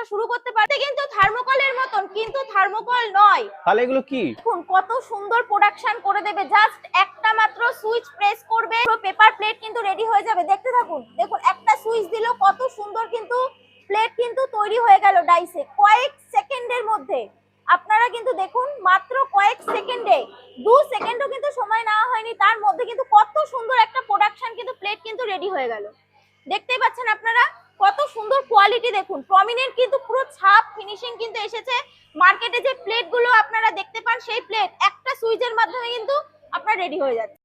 ব্যবসা শুরু করতে পারতে, কিন্তু থার্মোকলের মতন কিন্তু থার্মোকল নয়। তাহলে এগুলো কি? দেখুন কত সুন্দর প্রোডাকশন করে দেবে, জাস্ট একটা মাত্র সুইচ প্রেস করবে, পুরো পেপার প্লেট কিন্তু রেডি হয়ে যাবে। দেখতে থাকুন, দেখুন একটা সুইচ দিল কত সুন্দর কিন্তু প্লেট কিন্তু তৈরি হয়ে গেল ডাইসে কয়েক সেকেন্ডের মধ্যে। আপনারা কিন্তু দেখুন মাত্র কয়েক সেকেন্ডে, 2 সেকেন্ডও কিন্তু সময় নেওয়া হয়নি, তার মধ্যে কিন্তু কত সুন্দর একটা প্রোডাকশন কিন্তু প্লেট কিন্তু রেডি হয়ে গেল। দেখতেই পাচ্ছেন আপনারা কত সুন্দর কোয়ালিটি, দেখুন প্রমিনেন্ট কিন্তু পুরো ছাপ ফিনিশিং কিন্তু এসেছে। মার্কেটে যে প্লেট গুলো আপনারা দেখতে পান সেই প্লেট একটা সুইচের মাধ্যমে কিন্তু আপনার রেডি হয়ে যাচ্ছে।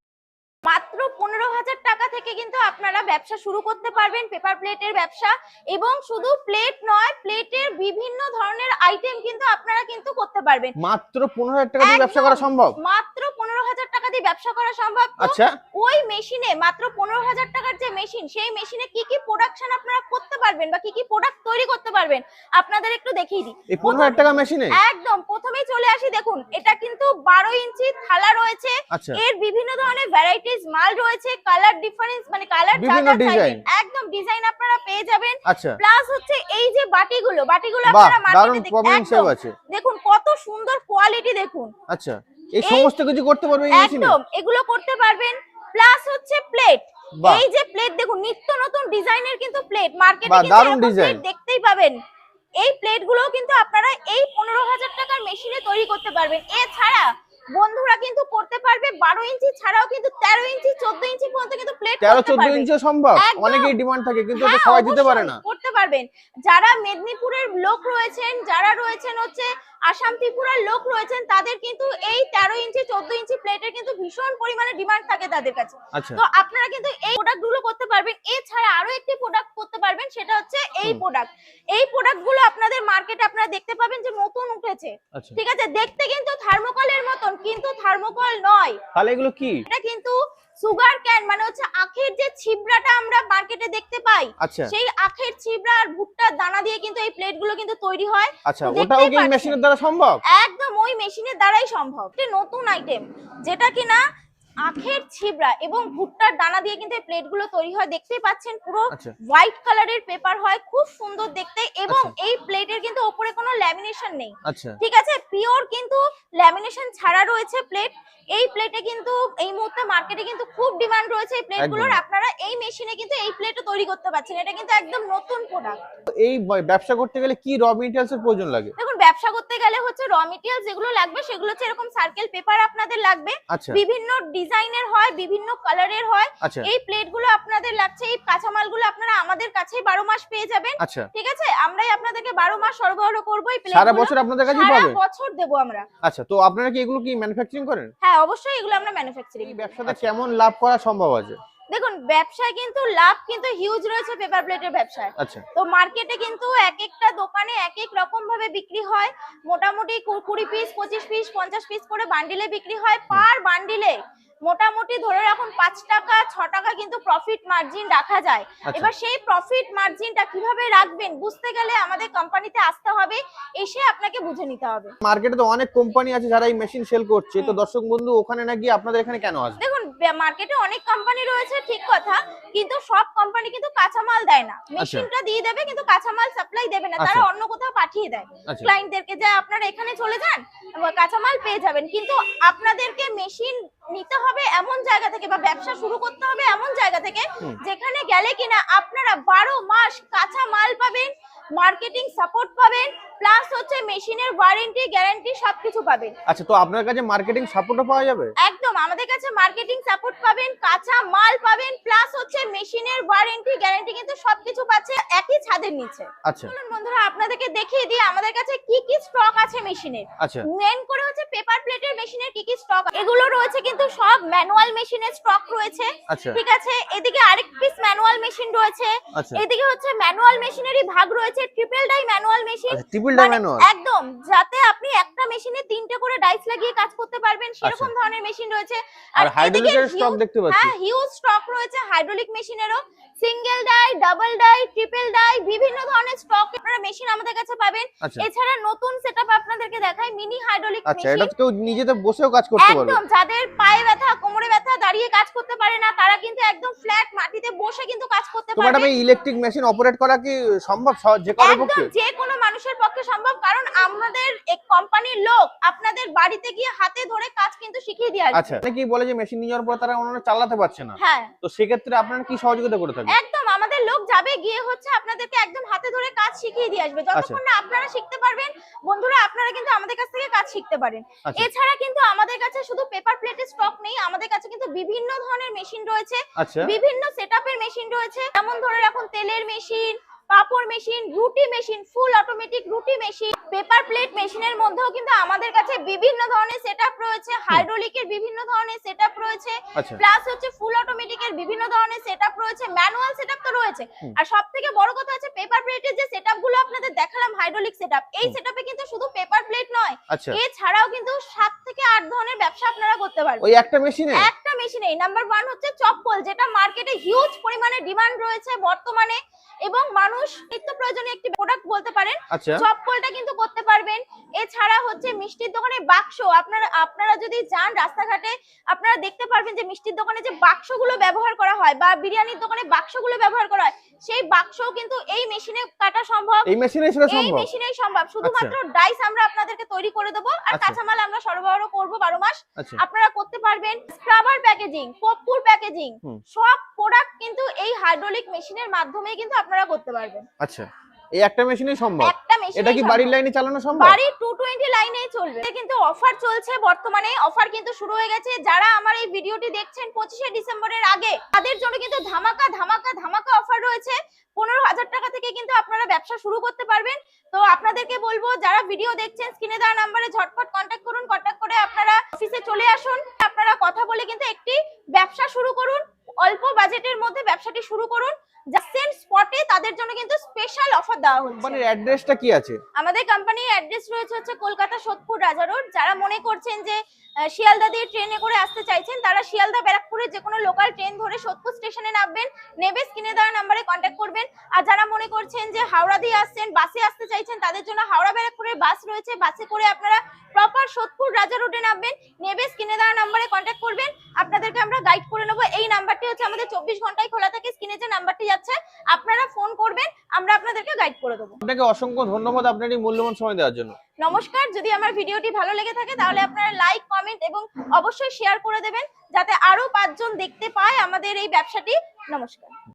মাত্র 15,000 টাকা থেকে কিন্তু আপনারা ব্যবসা শুরু করতে পারবেন, পেপার প্লেটের ব্যবসা। এবং শুধু প্লেট নয়, প্লেটের বিভিন্ন ধরনের আইটেম কিন্তু আপনারা কিন্তু করতে পারবেন। মাত্র 15,000 টাকা দিয়ে ব্যবসা করা সম্ভব? মাত্র 15,000 টাকা দিয়ে ব্যবসা করা সম্ভব। আচ্ছা, ওই মেশিনে মাত্র 15,000 টাকার যে মেশিন, সেই মেশিনে কি কি প্রোডাকশন আপনারা করতে পারবেন বা কি কি প্রোডাক্ট তৈরি করতে পারবেন আপনাদের একটু দেখিয়ে দিই। এই 15,000 টাকা মেশিনে একদম প্রথমেই চলে আসি, দেখুন এটা কিন্তু 12 ইঞ্চি থালা রয়েছে। আচ্ছা, এর বিভিন্ন ধরনের ভ্যারাইটিস মাল রয়েছে, কালার ডিফারেন্স মানে কালার বিভিন্ন ডিজাইন, একদম ডিজাইন আপনারা পেয়ে যাবেন। আচ্ছা, প্লাস হচ্ছে এই যে বাটিগুলো আপনারা মার্কেটে দেখতে দেখুন কত সুন্দর কোয়ালিটি, দেখুন। আচ্ছা, এই সমস্ত কিছু করতে পারবে এই মেশিনে? একদম এগুলো করতে পারবেন। প্লাস হচ্ছে প্লেট, এই যে প্লেট দেখুন নিত্য নতুন ডিজাইনের কিন্তু প্লেট মার্কেটে কিন্তু দেখতেই পাবেন। এই প্লেটগুলো কিন্তু আপনারা এই 15,000 টাকার মেশিনে তৈরি করতে পারবেন। এছাড়া বন্ধুরা কিন্তু করতে পারবে 12 ইঞ্চি ছাড়াও কিন্তু 13 ইঞ্চি 14 ইঞ্চি পর্যন্ত কিন্তু প্লেট 13-14 ইঞ্চি সম্ভব। অনেকেই ডিমান্ড থাকে কিন্তু এটা সবাই দিতে পারে না। করতে পারবেন। যারা মেদিনীপুরের লোক রয়েছেন, যারা রয়েছেন হচ্ছে আসাম ত্রিপুরার লোক রয়েছেন, তাদের কিন্তু এই 13 ইঞ্চি 14 ইঞ্চি প্লেটের কিন্তু ভীষণ পরিমাণে ডিমান্ড থাকে তাদের কাছে। তো আপনারা কিন্তু এই প্রোডাক্টগুলো করতে পারবেন। এছাড়া আরো একটি প্রোডাক্ট করতে পারবেন, সেটা হচ্ছে এই প্রোডাক্ট। এই প্রোডাক্টগুলো আপনাদের মার্কেটে আপনারা দেখতে পাবেন যে নতুন উঠেছে, ঠিক আছে? দেখতে কিন্তু থার্মোকলের মতন কিন্তু থার্মোকল নয়। তাহলে এগুলো কি? এটা কিন্তু সুগার ক্যান, মানে হচ্ছে আখের যে ছিবড়াটা আমরা মার্কেটে দেখতে পাই, সেই আখের ছিবড়া আর ভুট্টার দানা দিয়ে কিন্তু এই প্লেটগুলো কিন্তু তৈরি হয়। আচ্ছা, ওটাও কি মেশিনের দ্বারা সম্ভব? একদম ওই মেশিনের দ্বারাই সম্ভব। এটা নতুন আইটেম যেটা কিনা আখের ছিবড়া এবং ভুট্টার দানা দিয়ে কিন্তু এই প্লেটগুলো তৈরি হয়। দেখতেই পাচ্ছেন পুরো হোয়াইট কালারের পেপার হয়, খুব সুন্দর দেখতে। এবং এই প্লেটের কিন্তু উপরে কোনো ল্যামিনেশন নেই, ঠিক আছে? পিওর কিন্তু ল্যামিনেশন ছাড়া রয়েছে প্লেট। এই প্লেটে কিন্তু এই মুহূর্তে মার্কেটে কিন্তু খুব ডিমান্ড রয়েছে এই প্লেটগুলোর। আপনারা এই মেশিনে কিন্তু এই প্লেটও তৈরি করতে পারছেন। এটা কিন্তু একদম নতুন প্রোডাক্ট। এই ব্যবসা করতে গেলে কি র মেটেরিয়ালস এর প্রয়োজন লাগে? দেখুন ব্যবসা করতে গেলে হচ্ছে র মেটেরিয়ালস যেগুলো লাগবে সেগুলো হচ্ছে এরকম সার্কেল পেপার আপনাদের লাগবে, বিভিন্ন ডিজাইনের হয়, বিভিন্ন কালারের হয়। এই প্লেটগুলো আপনাদের লাগছে, এই কাঁচামালগুলো আপনারা আমাদের কাছেই 12 মাস পেয়ে যাবেন, ঠিক আছে? আমরাই আপনাদেরকে 12 মাস সরবরাহ করব এই প্লেটগুলো। সারা বছর আপনাদের কাছেই পাবেন? সারা বছর দেব আমরা। আচ্ছা, তো আপনারা কি এগুলো কি ম্যানুফ্যাকচারিং করেন? হ্যাঁ অবশ্যই এগুলো আমরা ম্যানুফ্যাকচারিং। এই ব্যবসাতে কেমন লাভ করা সম্ভব আছে? দেখুন ব্যবসায় কিন্তু লাভ কিন্তু হিউজ রয়েছে পেপার প্লেটের ব্যবসায়। তো মার্কেটে কিন্তু এক একটা দোকানে এক এক রকম ভাবে বিক্রি হয়। মোটামুটি 20 পিস 25 পিস 50 পিস করে বান্ডিলে বিক্রি হয়। পার বান্ডিলে মোটামুটি ধরে রাখুন 5 টাকা 6 টাকা কিন্তু প্রফিট মার্জিন রাখা যায়। এবার সেই প্রফিট মার্জিনটা কিভাবে রাখবেন বুঝতে গেলে আমাদের কোম্পানিতে আসতে হবে, এসে আপনাকে বুঝে নিতে হবে। মার্কেটে তো অনেক কোম্পানি আছে যারা এই মেশিন সেল করছে, তো দর্শক বন্ধু ওখানে না গিয়ে আপনাদের এখানে কেন আসবে? দেখুন মার্কেটে অনেক কোম্পানি রয়েছে ঠিক কথা, কিন্তু সব কোম্পানি কিন্তু কাঁচামাল দেয় না। মেশিনটা দিয়ে দেবে কিন্তু কাঁচামাল সাপ্লাই দেবে না, তারা অন্য কোথাও পাঠিয়ে দেয় ক্লায়েন্টদেরকে যে আপনারা এখানে চলে যান কাঁচামাল পেয়ে যাবেন। কিন্তু আপনাদেরকে মেশিন নিতে হবে এমন জায়গা থেকে বা ব্যবসা শুরু করতে হবে এমন জায়গা থেকে যেখানে গেলে কিনা আপনারা 12 মাস কাঁচা মাল পাবেন, মার্কেটিং সাপোর্ট পাবেন, প্লাস হচ্ছে মেশিনের ওয়ারেন্টি গ্যারান্টি সবকিছু পাবেন। আচ্ছা, তো আপনার কাছে মার্কেটিং সাপোর্টও পাওয়া যাবে? একদম আমাদের কাছে মার্কেটিং সাপোর্ট পাবেন, কাঁচা মাল পাবেন, প্লাস হচ্ছে মেশিনের ওয়ারেন্টি গ্যারান্টি কিন্তু সবকিছু পাচ্ছে একই ছাদের নিচে। আচ্ছা চলুন বন্ধুরা আপনাদেরকে দেখিয়ে দিই আমাদের কাছে কি কি স্টক আছে মেশিনের। মেন করে হচ্ছে পেপার প্লেটের মেশিনের কি কি স্টক, এগুলো রয়েছে কিন্তু সব ম্যানুয়াল মেশিনের স্টক রয়েছে, ঠিক আছে? এদিকে আরেক পিস ম্যানুয়াল মেশিন রয়েছে, এদিকে হচ্ছে ম্যানুয়াল মেশিনেরই ভাগ রয়েছে ট্রিপল ডাই ম্যানুয়াল মেশিন। একদম যাতে আপনি একটা মেশিনে 3টে করে ডাইস লাগিয়ে কাজ করতে পারবেন সেরকম ধরনের মেশিন রয়েছে। আর হাইড্রোলিকের স্টক দেখতে পাচ্ছি। হ্যাঁ হিউজ স্টক রয়েছে হাইড্রোলিক মেশিনেরও, single die, double die, triple die, বিভিন্ন ধরনের স্টক আপনারা মেশিন আমাদের কাছে পাবেন। এছাড়া নতুন সেটআপ আপনাদেরকে দেখাই মিনি হাইড্রোলিক মেশিন। আচ্ছা, এটা কেউ নিজেতে বসেও কাজ করতে পারবে? একদম যাদের পায়ে ব্যথা কোমরে ব্যথা দাঁড়িয়ে কাজ করতে পারে না তারা কিন্তু একদম ফ্ল্যাট মাটিতে বসে কিন্তু কাজ করতে পারবে। তোমার এই ইলেকট্রিক মেশিন অপারেট করা কি সম্ভব যে কারোর পক্ষে? যে কোনো মানুষ মানুষের পক্ষে সম্ভব, কারণ আমাদের এক কোম্পানির লোক আপনাদের বাড়িতে গিয়ে হাতে ধরে কাজ কিন্তু শিখিয়ে দিয়ে আসবে। আচ্ছা, অনেকেই বলে যে মেশিন নিয়ে যাওয়ার পর তারা ওনারা চালাতে পারছে না, হ্যাঁ তো সেক্ষেত্রে আপনারা কি সহযোগিতা করে থাকেন? একদম, আমাদের লোক যাবে গিয়ে হচ্ছে আপনাদেরকে একদম হাতে ধরে কাজ শিখিয়ে দিয়ে আসবে। যতক্ষণ না আপনারা শিখতে পারবেন বন্ধুরা, আপনারা কিন্তু আমাদের কাছ থেকে কাজ শিখতে পারেন। আচ্ছা। এছাড়া কিন্তু আমাদের কাছে শুধু পেপার প্লেটের স্টক নেই, আমাদের কাছে কিন্তু বিভিন্ন ধরনের মেশিন রয়েছে, আচ্ছা, বিভিন্ন সেটআপের মেশিন রয়েছে। যেমন ধরে রাখুন তেলের মেশিন, পাপড় মেশিন, রুটি মেশিন, ফুল অটোমেটিক রুটি মেশিন, পেপার প্লেট মেশিনের মধ্যেও কিন্তু আমাদের কাছে বিভিন্ন ধরনের সেটআপ রয়েছে, হাইড্রোলিকের বিভিন্ন ধরনের সেটআপ রয়েছে, আচ্ছা, প্লাস হচ্ছে ফুল অটোমেটিকের বিভিন্ন ধরনের সেটআপ রয়েছে, ম্যানুয়াল সেটআপ তো রয়েছে। আর সবথেকে বড় কথা হচ্ছে পেপার প্লেটের যে সেটআপ গুলো আপনাদের দেখালাম হাইড্রোলিক সেটআপ, এই সেটআপে কিন্তু শুধু পেপার প্লেট নয়, আচ্ছা, এছাড়াও কিন্তু 7 থেকে 8 ধরনের ব্যবসা আপনারা করতে পারবেন ওই একটা মেশিনে। একটা মেশিনে। নাম্বার 1 হচ্ছে চপ্পল, যেটা মার্কেটে হিউজ পরিমাণে ডিমান্ড রয়েছে বর্তমানে, এবং মানুষ নিত্য প্রয়োজনীয় একটি প্রোডাক্ট বলতে পারেন। আচ্ছা, চপ্পলটা কিন্তু করতে পারবেন। এছাড়া হচ্ছে মিষ্টির দোকানে বাক্স, আপনারা যদি যান রাস্তাঘাটে আপনারা দেখতে পারবেন যে মিষ্টির দোকানে যে বাক্সগুলো ব্যবহার করা হয় বা বিরিয়ানির দোকানে বাক্সগুলো ব্যবহার করা হয়, সেই বাক্সও কিন্তু এই মেশিনে কাটা সম্ভব, এই মেশিনে সেটা এই সম্ভব। মেশিনেই সম্ভব। শুধুমাত্র ডাইস আমরা আপনাদেরকে তৈরি করে দেবো, আর আচ্ছা। কাঁচামাল আমরা সরবরাহ করব 12 মাস। আচ্ছা, আপনারা করতে পারবেন স্ক্রাবার প্যাকেজিং, কর্পূর প্যাকেজিং, সব প্রোডাক্ট কিন্তু এই হাইড্রোলিক মেশিনের মাধ্যমেই কিন্তু আপনারা করতে পারবেন। আচ্ছা, এই একটা মেশিনেই সম্ভব। একটা মেশিন, এটা কি বাড়ির লাইনে চালানো সম্ভব? বাড়ির 220 লাইনেই চলবে। এটা কিন্তু অফার চলছে বর্তমানে, অফার কিন্তু শুরু হয়ে গেছে। যারা আমার এই ভিডিওটি দেখছেন 25শে ডিসেম্বরের আগে, তাদের জন্য কিন্তু ধামাকা ধামাকা ধামাকা অফার রয়েছে। 15,000 টাকা থেকে কিন্তু আপনারা ব্যবসা শুরু করতে পারবেন। তো আপনাদেরকে বলবো, যারা ভিডিও দেখছেন স্ক্রিনে দেওয়া নম্বরে ঝটপট কন্ট্যাক্ট করুন, কন্ট্যাক্ট করে আপনারা অফিসে চলে আসুন। আপনারা কথা বলে কিন্তু একটি ব্যবসা শুরু করুন, অল্প বাজেটের মধ্যে ব্যবসাটি শুরু করুন। জাস্ট স্পটে তাদের জন্য কিন্তু স্পেশাল অফার দেওয়া হচ্ছে। মানে অ্যাড্রেসটা কি আছে? আমাদের কোম্পানির অ্যাড্রেস রয়েছে হচ্ছে কলকাতা সোদপুর রাজা রোড। যারা মনে করছেন যে শিয়ালদা দিয়ে ট্রেনে করে আসতে চাইছেন, তারা শিয়ালদা ব্যারাকপুরের যে কোনো লোকাল ট্রেন ধরে সোদপুর স্টেশনে নামবেন, নেবে স্ক্রিনে দেওয়া নম্বরে কন্ট্যাক্ট করবেন। আর যারা মনে করছেন যে হাওড়া দিয়ে আসছেন, বাসে আসতে চাইছেন, তাদের জন্য হাওড়া ব্যারাকপুরের বাস রয়েছে, বাসে করে আপনারা প্রপার সোদপুর রাজা রোডে নামবেন, নেবে স্ক্রিনে দেওয়া নম্বরে কন্ট্যাক্ট করবেন। আপনাদেরকে আমরা গাইড করে নেবো। এই নাম্বারটি হচ্ছে আমাদের 24 ঘন্টায় খোলা থাকে, স্ক্রিনে যে নাম্বারটি যাচ্ছে আপনারা ফোন করবেন, আমরা আপনাদেরকে গাইড করে দেবো। আপনাকে অসংখ্য ধন্যবাদ আপনার এই মূল্যবান সময় দেওয়ার জন্য। নমস্কার। যদি আমার ভিডিওটি ভালো লেগে থাকে তাহলে আপনারা লাইক, কমেন্ট এবং অবশ্যই শেয়ার করে দেবেন, যাতে আরো 5 জন দেখতে পায় আমাদের এই ব্যবসাটি। নমস্কার।